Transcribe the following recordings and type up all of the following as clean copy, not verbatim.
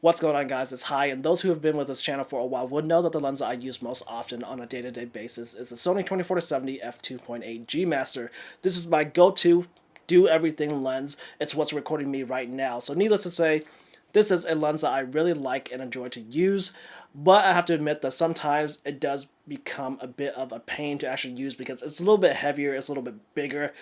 What's going on, guys? It's Hi, and those who have been with this channel for a while would know that the lens I use most often on a day-to-day basis is the Sony 24-70 f2.8 G Master. This is my go-to do everything lens. It's what's recording me right now. So needless to say, this is a lens that I really like and enjoy to use, but I have to admit that sometimes it does become a bit of a pain to actually use because it's a little bit heavier, it's a little bit bigger.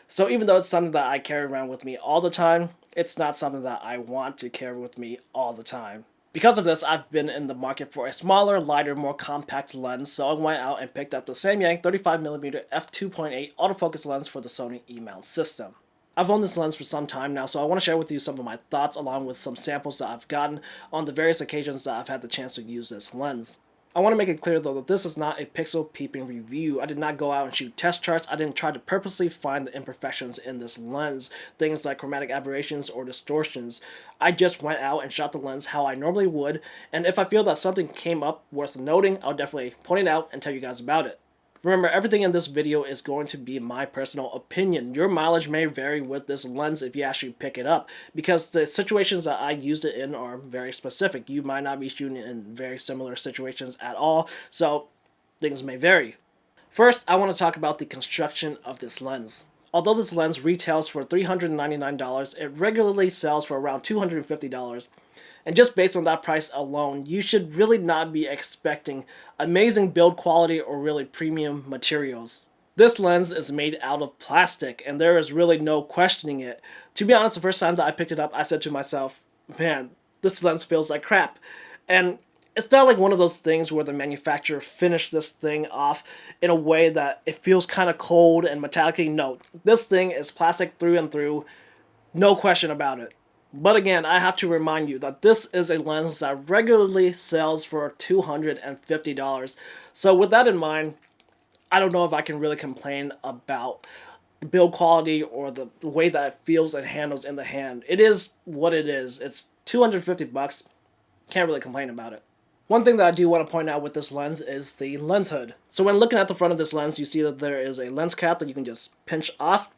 So even though it's something that I carry around with me all the time, it's not something that I want to carry with me all the time. Because of this, I've been in the market for a smaller, lighter, more compact lens, so I went out and picked up the Samyang 35mm f2.8 autofocus lens for the Sony E-mount system. I've owned this lens for some time now, so I want to share with you some of my thoughts along with some samples that I've gotten on the various occasions that I've had the chance to use this lens. I want to make it clear though that this is not a pixel peeping review. I did not go out and shoot test charts. I didn't try to purposely find the imperfections in this lens, things like chromatic aberrations or distortions. I just went out and shot the lens how I normally would, and if I feel that something came up worth noting, I'll definitely point it out and tell you guys about it. Remember, everything in this video is going to be my personal opinion. Your mileage may vary with this lens if you actually pick it up, because the situations that I used it in are very specific. You might not be shooting in very similar situations at all, so things may vary. First, I want to talk about the construction of this lens. Although this lens retails for $399, it regularly sells for around $250. And just based on that price alone, you should really not be expecting amazing build quality or really premium materials. This lens is made out of plastic, and there is really no questioning it. To be honest, the first time that I picked it up, I said to myself, man, this lens feels like crap. And it's not like one of those things where the manufacturer finished this thing off in a way that it feels kind of cold and metallic. No, this thing is plastic through and through, no question about it. But again, I have to remind you that this is a lens that regularly sells for $250. So with that in mind, I don't know if I can really complain about the build quality or the way that it feels and handles in the hand. It is what it is. It's 250 bucks. Can't really complain about it. One thing that I do want to point out with this lens is the lens hood. So when looking at the front of this lens, you see that there is a lens cap that you can just pinch off.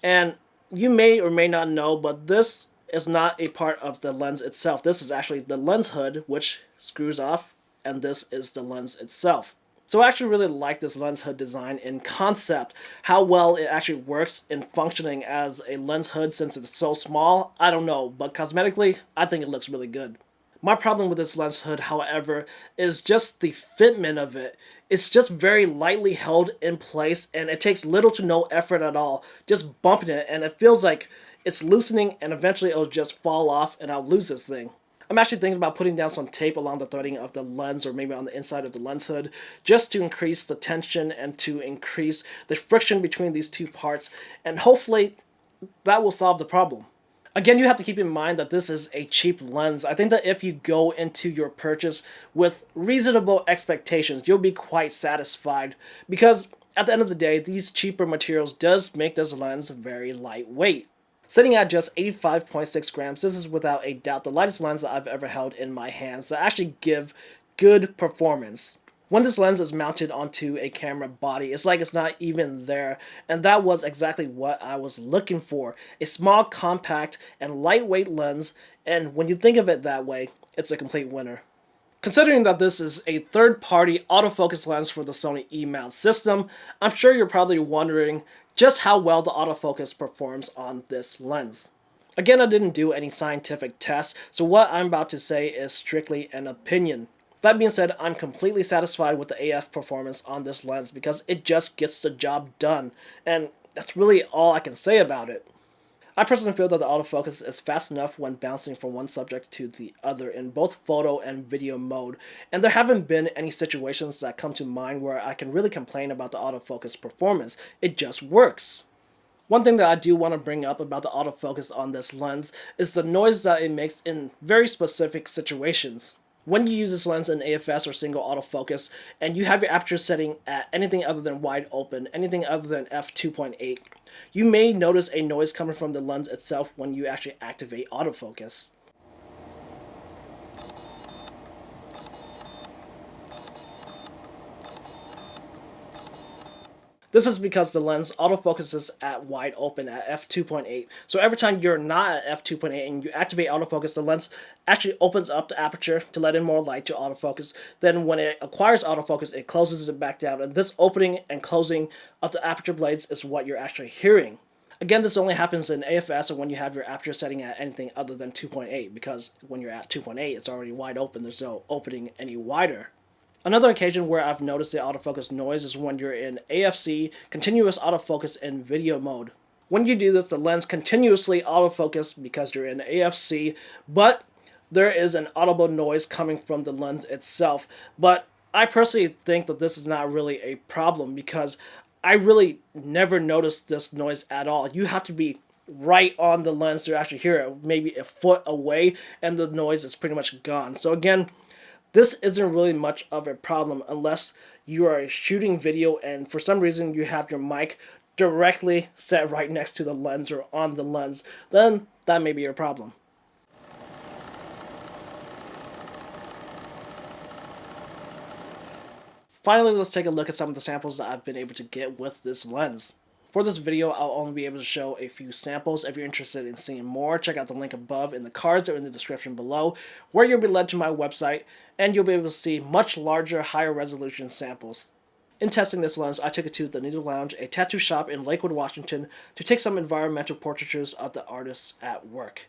And you may or may not know, but this is not a part of the lens itself. This is actually the lens hood, which screws off, and this is the lens itself. So I actually really like this lens hood design in concept. How well it actually works in functioning as a lens hood since it's so small, I don't know, but cosmetically, I think it looks really good. My problem with this lens hood, however, is just the fitment of it. It's just very lightly held in place, and it takes little to no effort at all, just bumping it, and it feels like it's loosening, and eventually it'll just fall off, and I'll lose this thing. I'm actually thinking about putting down some tape along the threading of the lens, or maybe on the inside of the lens hood, just to increase the tension and to increase the friction between these two parts, and hopefully that will solve the problem. Again, you have to keep in mind that this is a cheap lens. I think that if you go into your purchase with reasonable expectations, you'll be quite satisfied, because at the end of the day, these cheaper materials does make this lens very lightweight. Sitting at just 85.6 grams, this is without a doubt the lightest lens that I've ever held in my hands that actually give good performance. When this lens is mounted onto a camera body, it's like it's not even there, and that was exactly what I was looking for. A small, compact, and lightweight lens, and when you think of it that way, it's a complete winner. Considering that this is a third-party autofocus lens for the Sony E-mount system, I'm sure you're probably wondering just how well the autofocus performs on this lens. Again, I didn't do any scientific tests, so what I'm about to say is strictly an opinion. That being said, I'm completely satisfied with the AF performance on this lens because it just gets the job done, and that's really all I can say about it. I personally feel that the autofocus is fast enough when bouncing from one subject to the other in both photo and video mode, and there haven't been any situations that come to mind where I can really complain about the autofocus performance. It just works. One thing that I do want to bring up about the autofocus on this lens is the noise that it makes in very specific situations. When you use this lens in AFS or single autofocus, and you have your aperture setting at anything other than wide open, anything other than f2.8, you may notice a noise coming from the lens itself when you actually activate autofocus. This is because the lens autofocuses at wide open at f2.8. So every time you're not at f2.8 and you activate autofocus, the lens actually opens up the aperture to let in more light to autofocus. Then when it acquires autofocus, it closes it back down. And this opening and closing of the aperture blades is what you're actually hearing. Again, this only happens in AFS or when you have your aperture setting at anything other than 2.8, because when you're at 2.8, it's already wide open. There's no opening any wider. Another occasion where I've noticed the autofocus noise is when you're in AFC, continuous autofocus in video mode. When you do this, the lens continuously autofocus because you're in AFC, but there is an audible noise coming from the lens itself. But I personally think that this is not really a problem because I really never noticed this noise at all. You have to be right on the lens to actually hear it, maybe a foot away, and the noise is pretty much gone. So again, this isn't really much of a problem unless you are shooting video and for some reason you have your mic directly set right next to the lens or on the lens. Then that may be your problem. Finally, let's take a look at some of the samples that I've been able to get with this lens. For this video, I'll only be able to show a few samples. If you're interested in seeing more, check out the link above in the cards or in the description below, where you'll be led to my website, and you'll be able to see much larger, higher resolution samples. In testing this lens, I took it to the Needle Lounge, a tattoo shop in Lakewood, Washington, to take some environmental portraitures of the artists at work.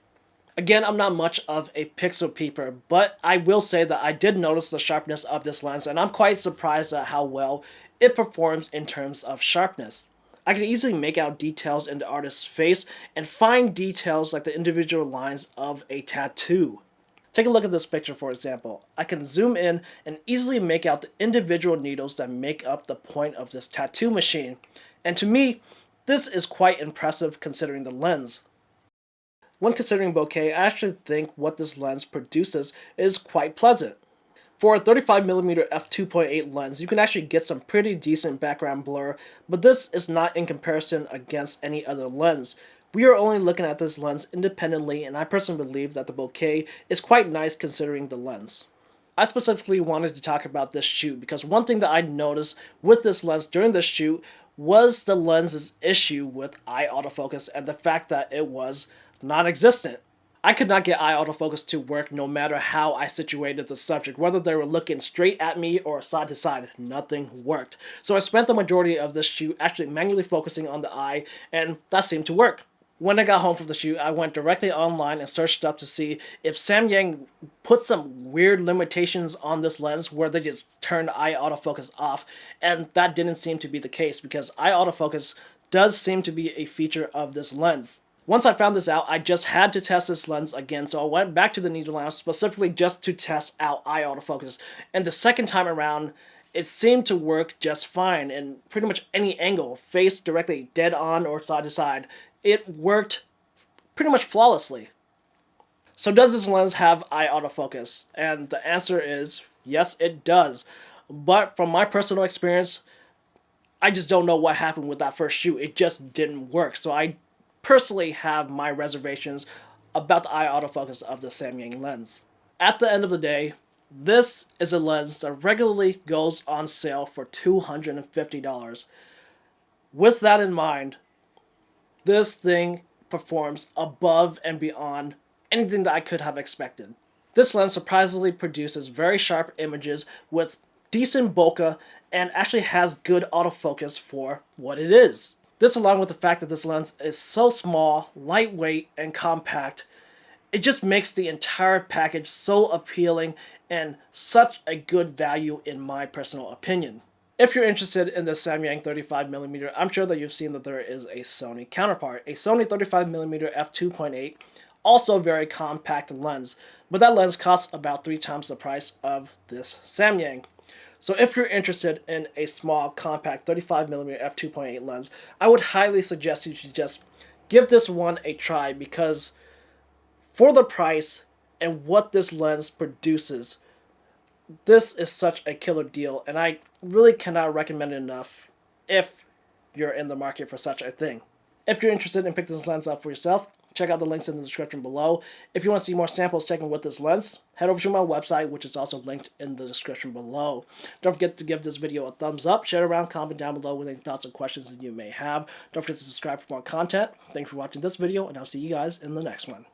Again, I'm not much of a pixel peeper, but I will say that I did notice the sharpness of this lens, and I'm quite surprised at how well it performs in terms of sharpness. I can easily make out details in the artist's face and fine details like the individual lines of a tattoo. Take a look at this picture, for example. I can zoom in and easily make out the individual needles that make up the point of this tattoo machine. And to me, this is quite impressive considering the lens. When considering bokeh, I actually think what this lens produces is quite pleasant. For a 35mm f2.8 lens, you can actually get some pretty decent background blur, but this is not in comparison against any other lens. We are only looking at this lens independently, and I personally believe that the bokeh is quite nice considering the lens. I specifically wanted to talk about this shoot because one thing that I noticed with this lens during this shoot was the lens's issue with eye autofocus and the fact that it was non-existent. I could not get eye autofocus to work no matter how I situated the subject, whether they were looking straight at me or side to side. Nothing worked. So I spent the majority of this shoot actually manually focusing on the eye, and that seemed to work. When I got home from the shoot, I went directly online and searched up to see if Samyang put some weird limitations on this lens where they just turned eye autofocus off, and that didn't seem to be the case because eye autofocus does seem to be a feature of this lens. Once I found this out, I just had to test this lens again, so I went back to the Needle Lounge specifically just to test out eye autofocus. And the second time around, it seemed to work just fine in pretty much any angle, face directly dead on or side to side. It worked pretty much flawlessly. So does this lens have eye autofocus? And the answer is yes, it does. But from my personal experience, I just don't know what happened with that first shoot. It just didn't work. So I personally have my reservations about the eye autofocus of the Samyang lens. At the end of the day, this is a lens that regularly goes on sale for $250. With that in mind, this thing performs above and beyond anything that I could have expected. This lens surprisingly produces very sharp images with decent bokeh and actually has good autofocus for what it is. This, along with the fact that this lens is so small, lightweight, and compact, it just makes the entire package so appealing and such a good value in my personal opinion. If you're interested in the Samyang 35mm, I'm sure that you've seen that there is a Sony counterpart, a Sony 35mm f2.8, also very compact lens, but that lens costs about 3 times the price of this Samyang. So if you're interested in a small, compact 35mm f2.8 lens, I would highly suggest you to just give this one a try because for the price and what this lens produces, this is such a killer deal, and I really cannot recommend it enough if you're in the market for such a thing. If you're interested in picking this lens up for yourself, check out the links in the description below. If you want to see more samples taken with this lens, head over to my website, which is also linked in the description below. Don't forget to give this video a thumbs up, share it around, comment down below with any thoughts or questions that you may have. Don't forget to subscribe for more content. Thanks for watching this video, and I'll see you guys in the next one.